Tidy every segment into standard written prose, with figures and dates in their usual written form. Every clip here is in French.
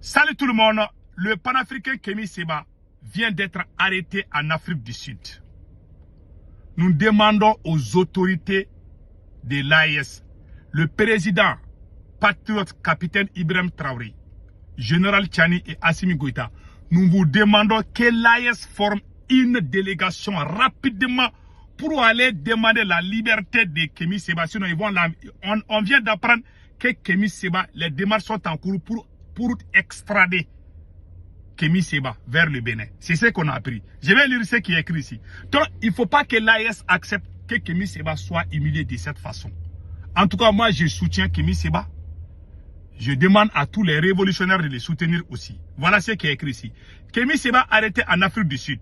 Salut tout le monde, le panafricain Kémy Séba vient d'être arrêté en Afrique du Sud. Nous demandons aux autorités de l'AES, le président, patriote, capitaine Ibrahim Traoré, général Tchani et Assimi Goïta, nous vous demandons que l'AES forme une délégation rapidement pour aller demander la liberté de Kémy Séba. Sinon, on vient d'apprendre que Kémy Séba, les démarches sont en cours pour extrader Kémy Séba vers le Bénin. C'est ce qu'on a appris. Je vais lire ce qui est écrit ici. Donc, il ne faut pas que l'AES accepte que Kémy Séba soit humilié de cette façon. En tout cas, moi, je soutiens Kémy Séba. Je demande à tous les révolutionnaires de les soutenir aussi. Voilà ce qui est écrit ici. Kémy Séba arrêté en Afrique du Sud.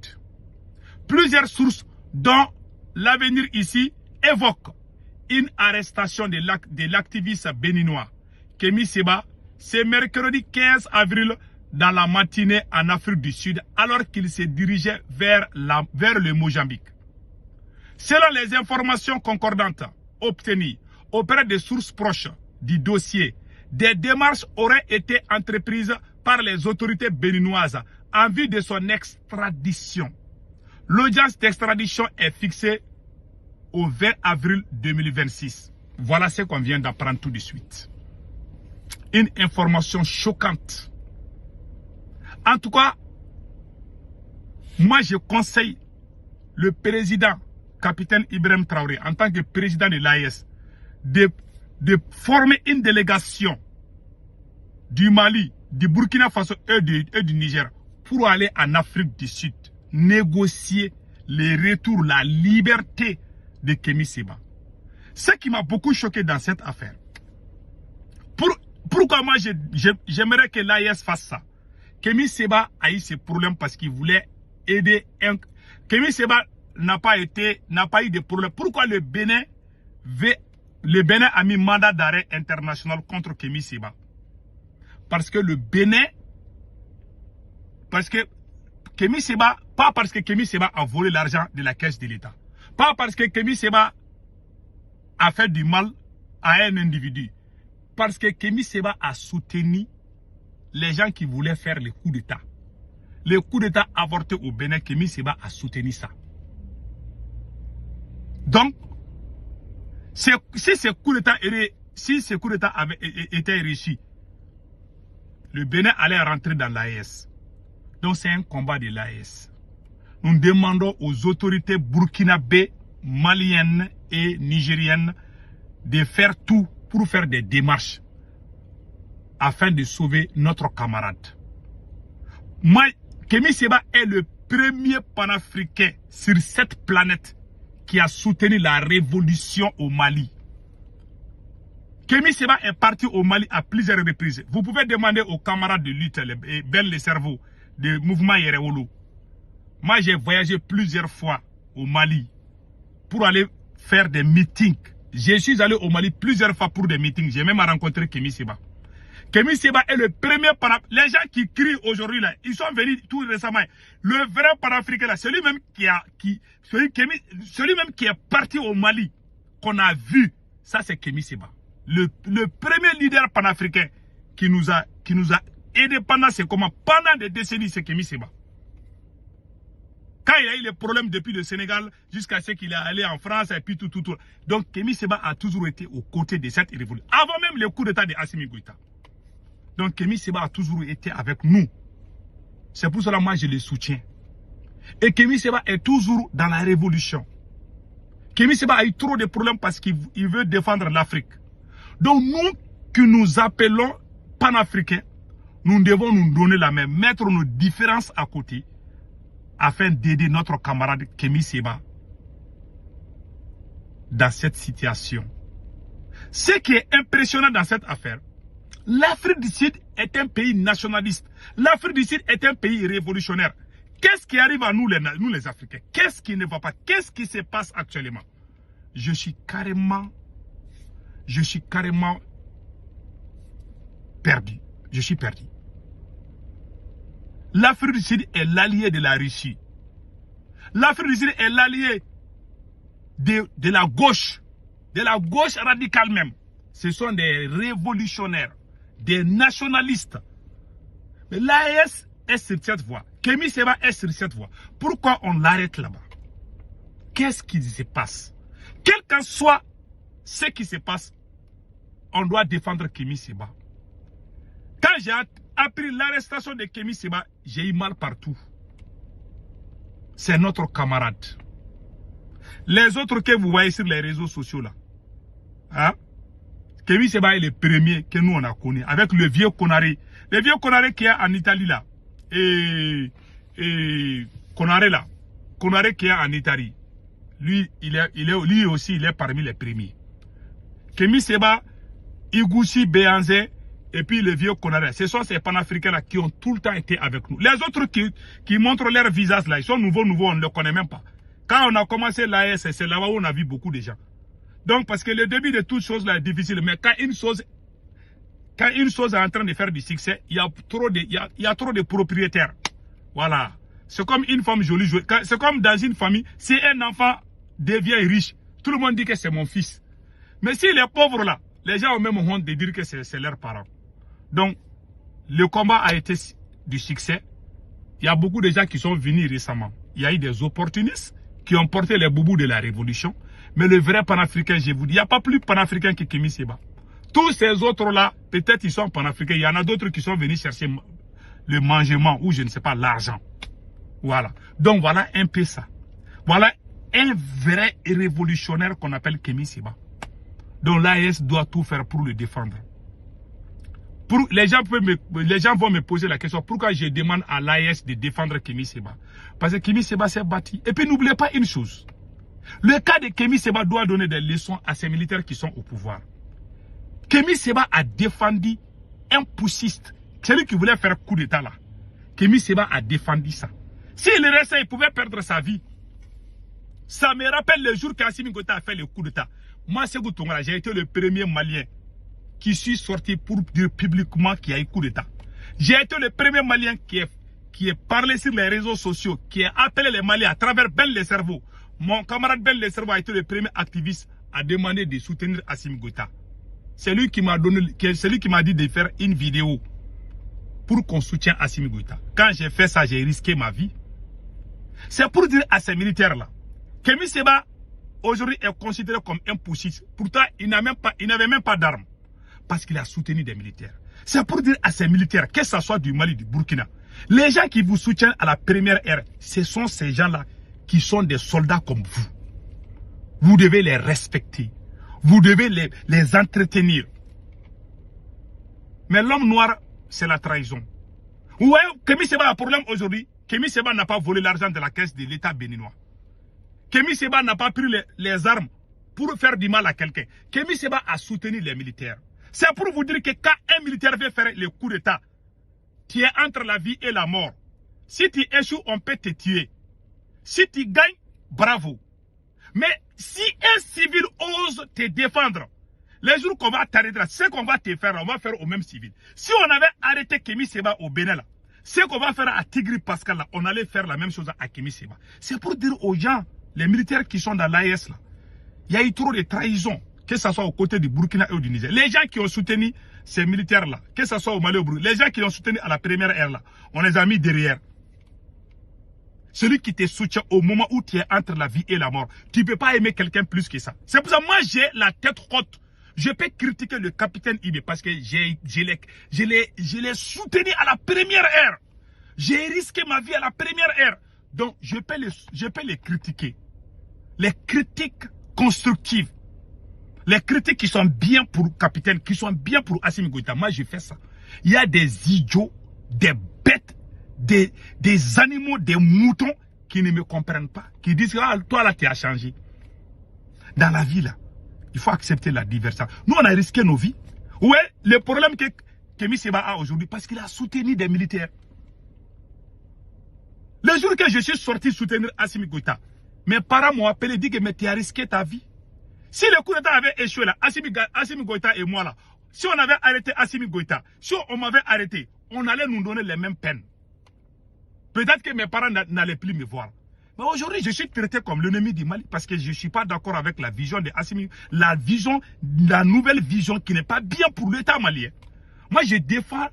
Plusieurs sources, dont l'avenir ici, évoquent une arrestation de l'activiste béninois. Kémy Séba, c'est mercredi 15 avril dans la matinée en Afrique du Sud, alors qu'il se dirigeait vers le Mozambique. Selon les informations concordantes obtenues auprès des sources proches du dossier, des démarches auraient été entreprises par les autorités béninoises en vue de son extradition. L'audience d'extradition est fixée au 20 avril 2026. Voilà ce qu'on vient d'apprendre tout de suite. Une information choquante. En tout cas, moi je conseille le président, capitaine Ibrahim Traoré, en tant que président de l'AES, de former une délégation du Mali, du Burkina Faso et du Niger pour aller en Afrique du Sud, négocier les retours, la liberté de Kémy Séba. Ce qui m'a beaucoup choqué dans cette affaire. Pourquoi moi j'aimerais que l'AES fasse ça? Kémy Séba a eu ses problèmes parce qu'il voulait aider Kémy Séba n'a pas eu de problème. Pourquoi le Bénin a mis mandat d'arrêt international contre Kémy Séba? Parce que le Bénin, pas parce que Kémy Séba a volé l'argent de la caisse de l'État. Pas parce que Kémy Séba a fait du mal à un individu. Parce que Kémy Séba a soutenu les gens qui voulaient faire le coup d'État. Le coup d'État avorté au Bénin, Kémy Séba a soutenu ça. Donc, si ce coup d'État avait été réussi, le Bénin allait rentrer dans l'AES. Donc, c'est un combat de l'AES. Nous demandons aux autorités burkinabées, maliennes et nigériennes de faire tout pour faire des démarches afin de sauver notre camarade. Moi, Kémy Séba est le premier panafricain sur cette planète qui a soutenu la révolution au Mali. Kémy Séba est parti au Mali à plusieurs reprises. Vous pouvez demander aux camarades de lutte, les cerveaux, du mouvement Yerewolo. Moi, j'ai voyagé plusieurs fois au Mali pour aller faire des meetings. Je suis allé au Mali plusieurs fois pour des meetings. J'ai même rencontré Kémy Séba. Kémy Séba est le premier panafricain. Les gens qui crient aujourd'hui, là, ils sont venus tout récemment. Le vrai panafricain, là, celui-même qui est parti au Mali, qu'on a vu, ça c'est Kémy Séba. Le premier leader panafricain qui nous a aidé pendant ces combats, pendant des décennies, c'est Kémy Séba. Quand il a eu les problèmes depuis le Sénégal, jusqu'à ce qu'il est allé en France et puis tout. Donc Kémy Séba a toujours été aux côtés de cette révolution. Avant même le coup d'État de Assimi Goïta. Donc Kémy Séba a toujours été avec nous. C'est pour cela que moi je le soutiens. Et Kémy Séba est toujours dans la révolution. Kémy Séba a eu trop de problèmes parce qu'il veut défendre l'Afrique. Donc nous qui nous appelons panafricains, nous devons nous donner la main, mettre nos différences à côté, afin d'aider notre camarade Kémy Séba dans cette situation. Ce qui est impressionnant dans cette affaire, l'Afrique du Sud est un pays nationaliste. L'Afrique du Sud est un pays révolutionnaire. Qu'est-ce qui arrive à nous les Africains? Qu'est-ce qui ne va pas? Qu'est-ce qui se passe actuellement? Je suis carrément perdu. Je suis perdu. L'Afrique du Sud est l'allié de la Russie. L'Afrique du Sud est l'allié de la gauche radicale même. Ce sont des révolutionnaires, des nationalistes. Mais l'AES est sur cette voie. Kémy Séba est sur cette voie. Pourquoi on l'arrête là-bas? Qu'est-ce qui se passe? Quel qu'en soit ce qui se passe, on doit défendre Kémy Séba. Quand j'ai appris l'arrestation de Kémy Séba, j'ai eu mal partout. C'est notre camarade. Les autres que vous voyez sur les réseaux sociaux là, hein? Kémy Séba est le premier que nous on a connu, avec le vieux Konaré. Le vieux Konaré qui est en Italie là. Et Konaré là. Konaré qui est en Italie. Lui, lui aussi, il est parmi les premiers. Kémy Séba, Igoussi, Béanzé, et puis le vieux Konaré. Ce sont ces panafricains là qui ont tout le temps été avec nous. Les autres qui montrent leur visage là, ils sont nouveaux, on ne les connaît même pas. Quand on a commencé l'AES, c'est là-bas où on a vu beaucoup de gens. Donc, parce que le début de toute chose là est difficile, mais quand une chose est en train de faire du succès, il y a trop de propriétaires. Voilà. C'est comme une femme jolie. C'est comme dans une famille, si un enfant devient riche, tout le monde dit que c'est mon fils. Mais s'il est pauvre là, les gens ont même honte de dire que c'est leurs parents. Donc, le combat a été du succès. Il y a beaucoup de gens qui sont venus récemment. Il y a eu des opportunistes qui ont porté les boubous de la révolution. Mais le vrai panafricain, je vous dis, il n'y a pas plus panafricain que Kémy Séba. Tous ces autres-là, peut-être ils sont panafricains. Il y en a d'autres qui sont venus chercher le mangement ou je ne sais pas, l'argent. Voilà. Donc voilà un peu ça. Voilà un vrai révolutionnaire qu'on appelle Kémy Séba. Donc l'AES doit tout faire pour le défendre. Les gens vont me poser la question, pourquoi je demande à l'AES de défendre Kémy Séba? Parce que Kémy Séba s'est battu. Et puis n'oubliez pas une chose. Le cas de Kémy Séba doit donner des leçons à ces militaires qui sont au pouvoir. Kémy Séba a défendu un poussiste, celui qui voulait faire coup d'état là. Kémy Séba a défendu ça. S'il restait, il pouvait perdre sa vie. Ça me rappelle le jour qu'Assimi Goïta a fait le coup d'état. Moi, Sékou Toungara, j'ai été le premier Malien qui suis sorti pour dire publiquement qu'il y a eu coup d'état. J'ai été le premier Malien qui est parlé sur les réseaux sociaux, qui a appelé les Maliens à travers Ben Le Cerveau. Mon camarade Ben Le Cerveau a été le premier activiste à demander de soutenir Assimi Goïta. C'est lui qui m'a dit de faire une vidéo pour qu'on soutienne Assimi Goïta. Quand j'ai fait ça, j'ai risqué ma vie. C'est pour dire à ces militaires-là, Kémy Séba, aujourd'hui, est considéré comme un poussiste. Pourtant, il n'avait même pas d'armes. Parce qu'il a soutenu des militaires. C'est pour dire à ces militaires, que ce soit du Mali, du Burkina, les gens qui vous soutiennent à la première ère, ce sont ces gens-là qui sont des soldats comme vous. Vous devez les respecter. Vous devez les entretenir. Mais l'homme noir, c'est la trahison. Vous voyez, Kémy Séba a un problème aujourd'hui. Kémy Séba n'a pas volé l'argent de la caisse de l'État béninois. Kémy Séba n'a pas pris les armes pour faire du mal à quelqu'un. Kémy Séba a soutenu les militaires. C'est pour vous dire que quand un militaire veut faire le coup d'état, tu es entre la vie et la mort. Si tu échoues, on peut te tuer. Si tu gagnes, bravo. Mais si un civil ose te défendre, les jours qu'on va t'arrêter, ce qu'on va te faire, on va faire au même civil. Si on avait arrêté Kémy Séba au Bénin, là, ce qu'on va faire à Tigri Pascal, là, on allait faire la même chose à Kémy Séba. C'est pour dire aux gens, les militaires qui sont dans l'AES, là, il y a eu trop de trahison, que ce soit aux côtés du Burkina et du Niger. Les gens qui ont soutenu ces militaires-là, que ce soit au Mali ou au Burkina, les gens qui ont soutenu à la première ère, là, on les a mis derrière. Celui qui te soutient au moment où tu es entre la vie et la mort, tu ne peux pas aimer quelqu'un plus que ça. C'est pour ça que moi, j'ai la tête haute. Je peux critiquer le capitaine Ibé parce que je l'ai soutenu à la première ère. J'ai risqué ma vie à la première ère. Donc, je peux les critiquer. Les critiques constructives. Les critiques qui sont bien pour le capitaine, qui sont bien pour Assimi Goïta. Moi, je fais ça. Il y a des idiots, des bêtes, des animaux, des moutons qui ne me comprennent pas. Qui disent, ah, toi là, tu as changé. Dans la vie là, il faut accepter la diversité. Nous, on a risqué nos vies. Ouais, le problème que Kémy Séba a aujourd'hui, parce qu'il a soutenu des militaires. Le jour que je suis sorti soutenir Assimi Goïta, mes parents m'ont appelé et dit que tu as risqué ta vie. Si le coup d'état avait échoué là, Assimi Goïta et moi là, si on avait arrêté Assimi Goïta, si on m'avait arrêté, on allait nous donner les mêmes peines. Peut-être que mes parents n'allaient plus me voir. Mais aujourd'hui, je suis traité comme l'ennemi du Mali parce que je ne suis pas d'accord avec la vision de Assimi, la nouvelle vision qui n'est pas bien pour l'État malien. Moi, je défends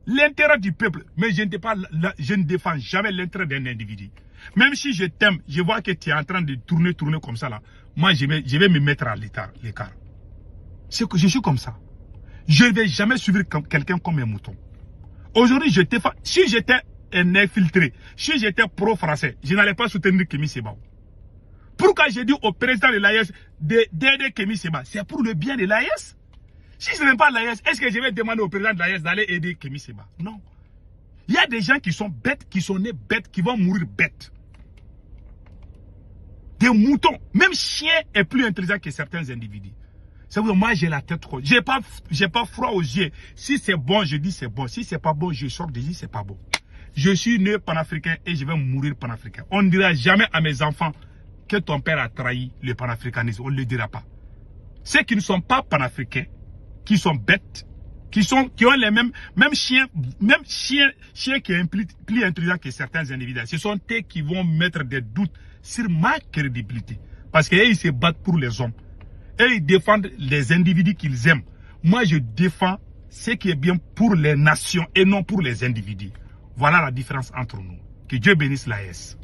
l'intérêt du peuple. Mais je ne défends jamais l'intérêt d'un individu. Même si je t'aime, je vois que tu es en train de tourner comme ça là. Moi, je vais me mettre à l'écart. C'est que je suis comme ça. Je ne vais jamais suivre quelqu'un comme un mouton. Aujourd'hui, je défends. Si j'étais un infiltré, si j'étais pro-français, je n'allais pas soutenir Kémy Séba. Pourquoi j'ai dit au président de l'AES d'aider Kémy Séba? C'est pour le bien de l'AES. Si ce n'est pas l'AES, est-ce que je vais demander au président de l'AES d'aller aider Kémy Séba? Non. Il y a des gens qui sont bêtes, qui sont nés bêtes, qui vont mourir bêtes. Des moutons. Même chien est plus intelligent que certains individus. C'est vrai, moi j'ai la tête trop. J'ai pas froid aux yeux. Si c'est bon, je dis c'est bon. Si c'est pas bon, je sors de dire c'est pas bon. Je suis né panafricain et je vais mourir panafricain. On ne dira jamais à mes enfants que ton père a trahi le panafricanisme. On ne le dira pas. Ceux qui ne sont pas panafricains, qui sont bêtes, qui ont les mêmes chiens qui est plus intelligent que certains individus. Ce sont eux qui vont mettre des doutes sur ma crédibilité. Parce qu'ils se battent pour les hommes. Et ils défendent les individus qu'ils aiment. Moi, je défends ce qui est bien pour les nations et non pour les individus. Voilà la différence entre nous. Que Dieu bénisse l'AES.